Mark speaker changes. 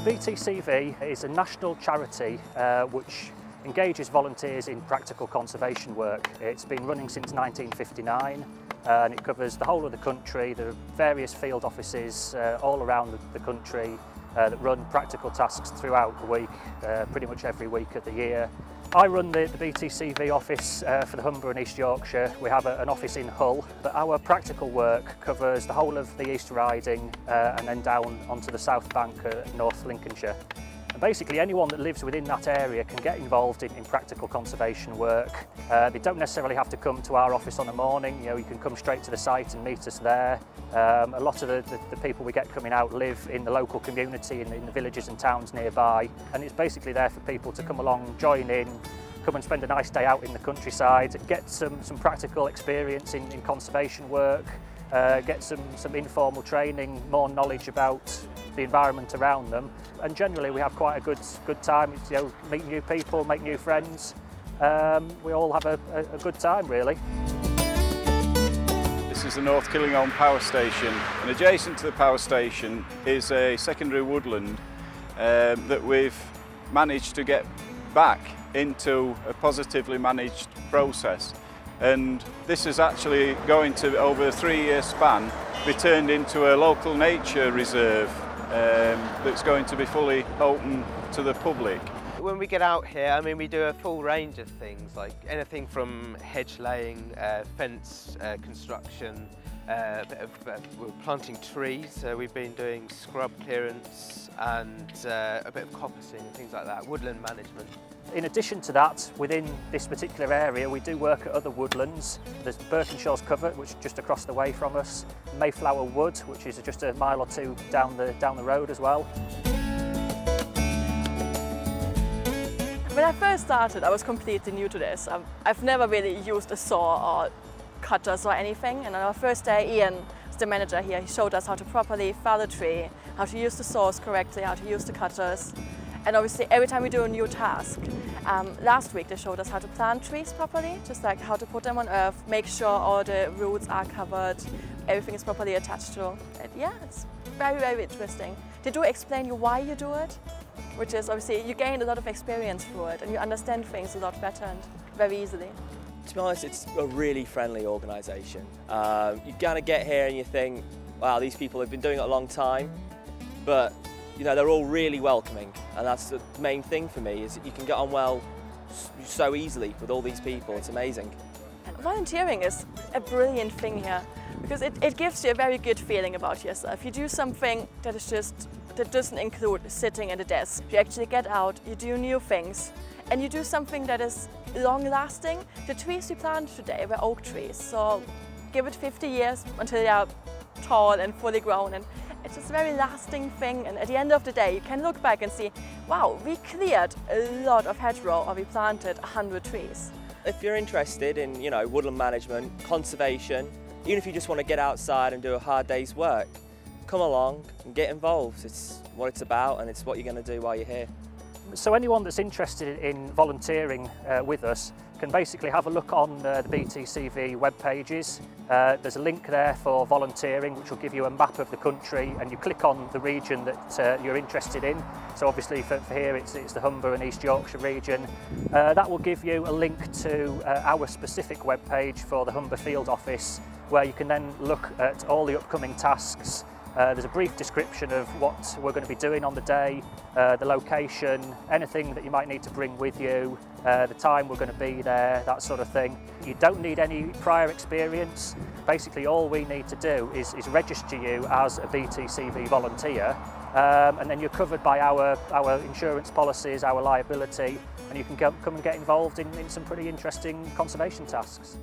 Speaker 1: BTCV is a national charity which engages volunteers in practical conservation work. It's been running since 1959 and it covers the whole of the country. There are various field offices all around the country that run practical tasks throughout the week, pretty much every week of the year. I run the BTCV office for the Humber and East Yorkshire. We have an office in Hull, but our practical work covers the whole of the East Riding and then down onto the South Bank of North Lincolnshire. And basically anyone that lives within that area can get involved in practical conservation work. They don't necessarily have to come to our office on a morning, you can come straight to the site and meet us there. A lot of the people we get coming out live in the local community, in the villages and towns nearby, and it's basically there for people to come along, join in, come and spend a nice day out in the countryside, get some practical experience in conservation work, get some informal training, more knowledge about the environment around them, and generally we have quite a good time. Meet new people, make new friends. We all have a good time really.
Speaker 2: This is the North Killingholme Power Station, and adjacent to the power station is a secondary woodland that we've managed to get back into a positively managed process. And this is actually going to, over a 3-year span, be turned into a local nature reserve that's going to be fully open to the public.
Speaker 3: When we get out here, we do a full range of things, like anything from hedge laying, fence construction, we're planting trees, so we've been doing scrub clearance and a bit of coppicing and things like that, woodland management.
Speaker 1: In addition to that, within this particular area, we do work at other woodlands. There's Burkinshaws Covert, which is just across the way from us, Mayflower Wood, which is just a mile or two down the road as well.
Speaker 4: When I first started, I was completely new to this. I've never really used a saw or cutters or anything, and on our first day, Ian, the manager here, he showed us how to properly fell a tree, how to use the saws correctly, how to use the cutters. And obviously every time we do a new task, last week they showed us how to plant trees properly, just like how to put them on earth, make sure all the roots are covered, everything is properly attached to. And yeah, it's very, very interesting. They do explain you why you do it, which is obviously you gain a lot of experience through it and you understand things a lot better and very easily.
Speaker 5: To be honest, it's a really friendly organisation. You kind of get here and you think, wow, these people have been doing it a long time, but they're all really welcoming, and that's the main thing for me, is that you can get on well so easily with all these people. It's amazing.
Speaker 4: And volunteering is a brilliant thing here, because it gives you a very good feeling about yourself. You do something that doesn't include sitting at a desk. You actually get out, you do new things, and you do something that is long-lasting. The trees we planted today were oak trees, so give it 50 years until they are tall and fully grown, and it's just a very lasting thing, and at the end of the day you can look back and see, wow, we cleared a lot of hedgerow, or we planted 100 trees.
Speaker 5: If you're interested in woodland management, conservation, even if you just want to get outside and do a hard day's work, come along and get involved. It's what it's about and it's what you're going to do while you're here.
Speaker 1: So anyone that's interested in volunteering with us can basically have a look on the BTCV web pages. There's a link there for volunteering, which will give you a map of the country, and you click on the region that you're interested in. So obviously for here it's the Humber and East Yorkshire region. That will give you a link to our specific web page for the Humber Field Office, where you can then look at all the upcoming tasks. There's a brief description of what we're going to be doing on the day, the location, anything that you might need to bring with you, the time we're going to be there, that sort of thing. You don't need any prior experience. Basically all we need to do is register you as a BTCV volunteer, and then you're covered by our insurance policies, our liability, and you can come and get involved in some pretty interesting conservation tasks.